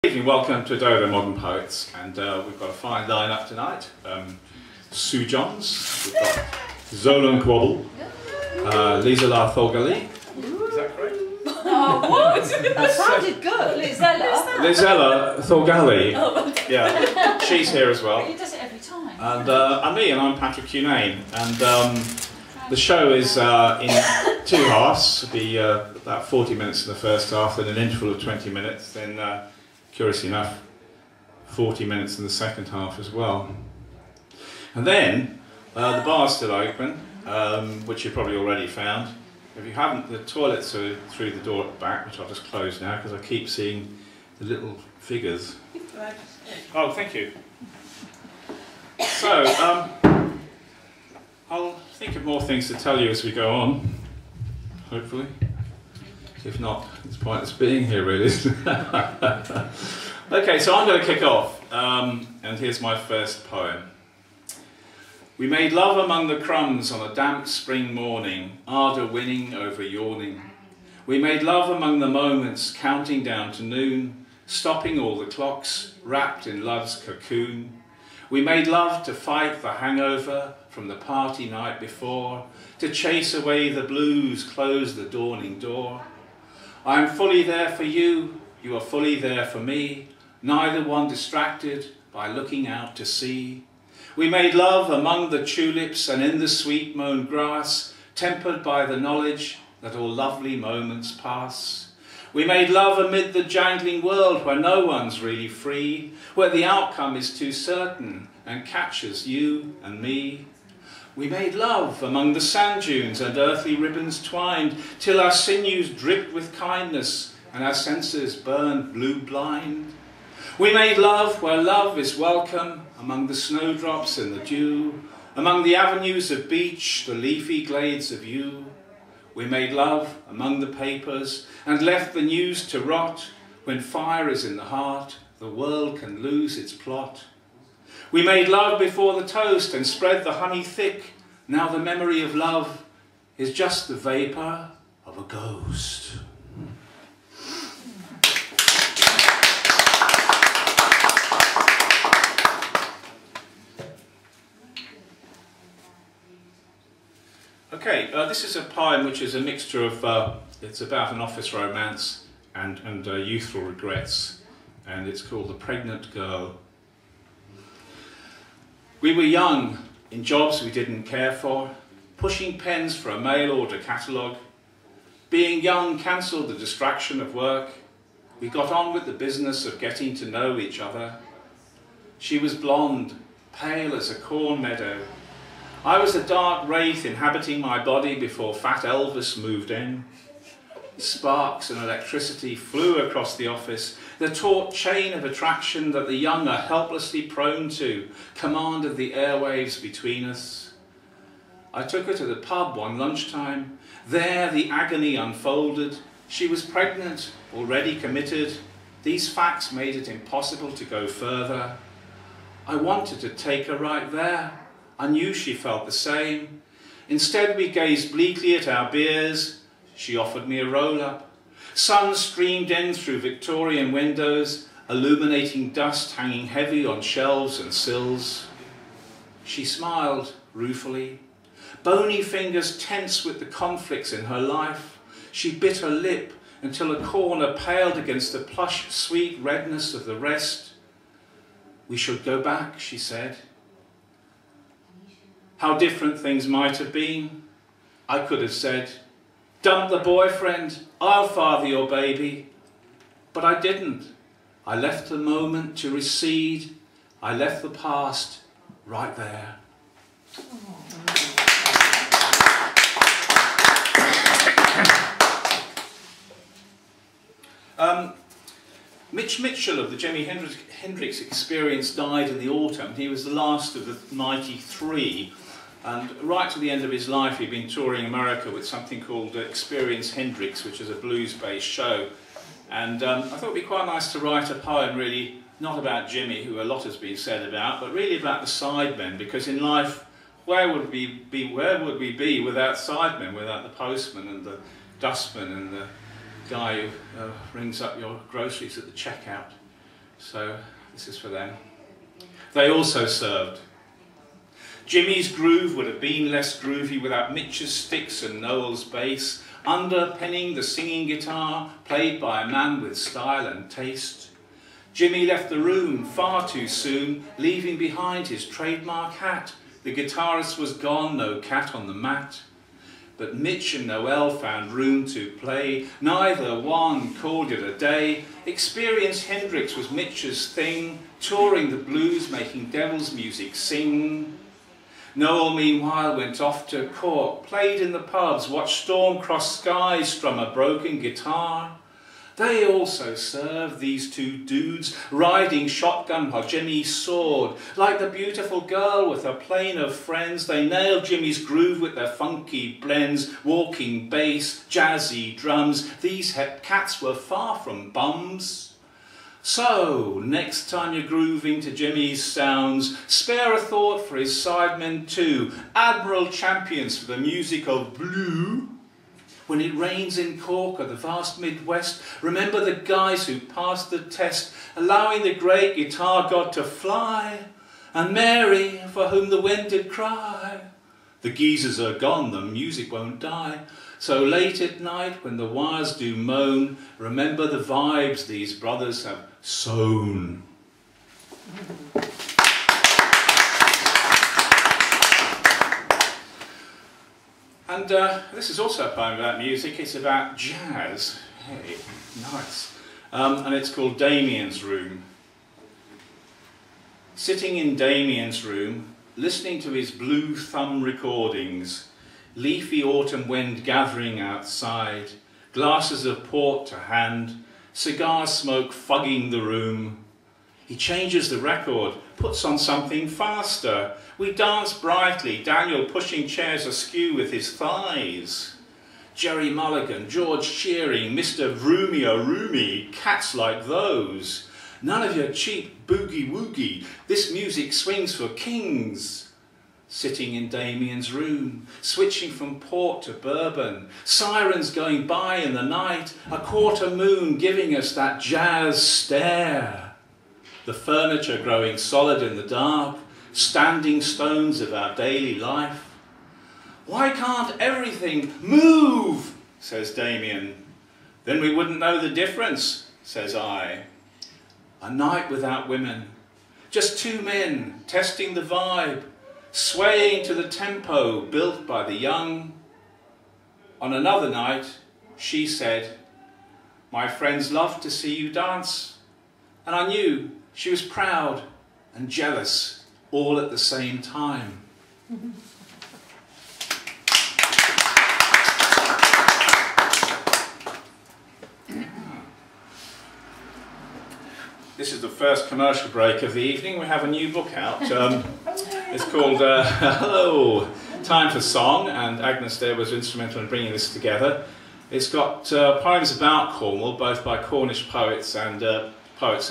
Welcome to Dover Modern Poets, and we've got a fine line-up tonight. Sue Johns, we've got Zolan Quabble, Lizella Thorgali. Is that correct? Oh, what? That sounded good. Lizella Thorgali. Oh, okay. Yeah, she's here as well. He does it every time. And I'm Patrick Cunane. And the show is in two halves. It'll be about 40 minutes in the first half, then an interval of 20 minutes, then curiously enough, 40 minutes in the second half as well. And then, the bar's still open, which you've probably already found. If you haven't, the toilets are through the door at the back, which I'll just close now because I keep seeing the little figures. Oh, thank you. So, I'll think of more things to tell you as we go on, hopefully. If not, it's pointless being here, really. Okay, so I'm going to kick off, and here's my first poem. We made love among the crumbs on a damp spring morning, ardour winning over yawning. We made love among the moments, counting down to noon, stopping all the clocks, wrapped in love's cocoon. We made love to fight the hangover from the party night before, to chase away the blues, close the dawning door. I am fully there for you, you are fully there for me, neither one distracted by looking out to sea. We made love among the tulips and in the sweet mown grass, tempered by the knowledge that all lovely moments pass. We made love amid the jangling world where no one's really free, where the outcome is too certain and catches you and me. We made love among the sand dunes and earthly ribbons twined, till our sinews dripped with kindness and our senses burned blue blind. We made love where love is welcome, among the snowdrops and the dew, among the avenues of beech, the leafy glades of yew. We made love among the papers and left the news to rot. When fire is in the heart, the world can lose its plot. We made love before the toast and spread the honey thick. Now the memory of love is just the vapour of a ghost. Okay, this is a poem which is a mixture of, it's about an office romance and youthful regrets, and it's called The Pregnant Girl. We were young, in jobs we didn't care for, pushing pens for a mail order catalogue. Being young cancelled the distraction of work. We got on with the business of getting to know each other. She was blonde, pale as a corn meadow. I was a dark wraith inhabiting my body before Fat Elvis moved in. Sparks and electricity flew across the office. The taut chain of attraction that the young are helplessly prone to commanded the airwaves between us. I took her to the pub one lunchtime. There the agony unfolded. She was pregnant, already committed. These facts made it impossible to go further. I wanted to take her right there. I knew she felt the same. Instead we gazed bleakly at our beers. She offered me a roll-up. Sun streamed in through Victorian windows, illuminating dust hanging heavy on shelves and sills. She smiled ruefully, bony fingers tense with the conflicts in her life. She bit her lip until a corner paled against the plush, sweet redness of the rest. We should go back, she said. How different things might have been. I could have said, dump the boyfriend, I'll father your baby. But I didn't. I left the moment to recede. I left the past right there. Mitch Mitchell of the Jimi Hendrix Experience died in the autumn. He was the last of the 93. And right to the end of his life, he'd been touring America with something called Experience Hendrix, which is a blues-based show. And I thought it'd be quite nice to write a poem, really, not about Jimmy, who a lot has been said about, but really about the sidemen, because in life, where would we be without sidemen, without the postman and the dustman and the guy who rings up your groceries at the checkout? So this is for them. They also served. Jimmy's groove would have been less groovy without Mitch's sticks and Noel's bass, underpinning the singing guitar played by a man with style and taste. Jimmy left the room far too soon, leaving behind his trademark hat. The guitarist was gone, no cat on the mat. But Mitch and Noel found room to play, neither one called it a day. Experience Hendrix was Mitch's thing, touring the blues, making devil's music sing. Noel meanwhile went off to court, played in the pubs, watched storm-crossed skies strum a broken guitar. They also served, these two dudes, riding shotgun while Jimmy soared. Like the beautiful girl with her plane of friends, they nailed Jimmy's groove with their funky blends, walking bass, jazzy drums. These cats were far from bums. So, next time you're grooving to Jimmy's sounds, spare a thought for his sidemen too, admiral champions for the music of blue. When it rains in Cork or the vast Midwest, remember the guys who passed the test, allowing the great guitar god to fly, and Mary, for whom the wind did cry. The geezers are gone, the music won't die. So late at night, when the wires do moan, remember the vibes these brothers have sown. And this is also a poem about music. It's about jazz. Hey, nice. And it's called Damians Room. Sitting in Damian's room, listening to his blue thumb recordings, leafy autumn wind gathering outside, glasses of port to hand, cigar smoke fugging the room. He changes the record, puts on something faster. We dance brightly, Daniel pushing chairs askew with his thighs. Jerry Mulligan, George cheering, Mr. Vroomey-o-roomy, cats like those. None of your cheap boogie-woogie, this music swings for kings. Sitting in Damian's room, switching from port to bourbon, sirens going by in the night, a quarter moon giving us that jazz stare. The furniture growing solid in the dark, standing stones of our daily life. Why can't everything move, says Damian. Then we wouldn't know the difference, says I. A night without women, just two men testing the vibe, swaying to the tempo built by the young. On another night, she said, my friends love to see you dance. And I knew she was proud and jealous all at the same time. This is the first commercial break of the evening. We have a new book out. It's called Hello, Time for Song, and Agnes there was instrumental in bringing this together. It's got poems about Cornwall, both by Cornish poets and poets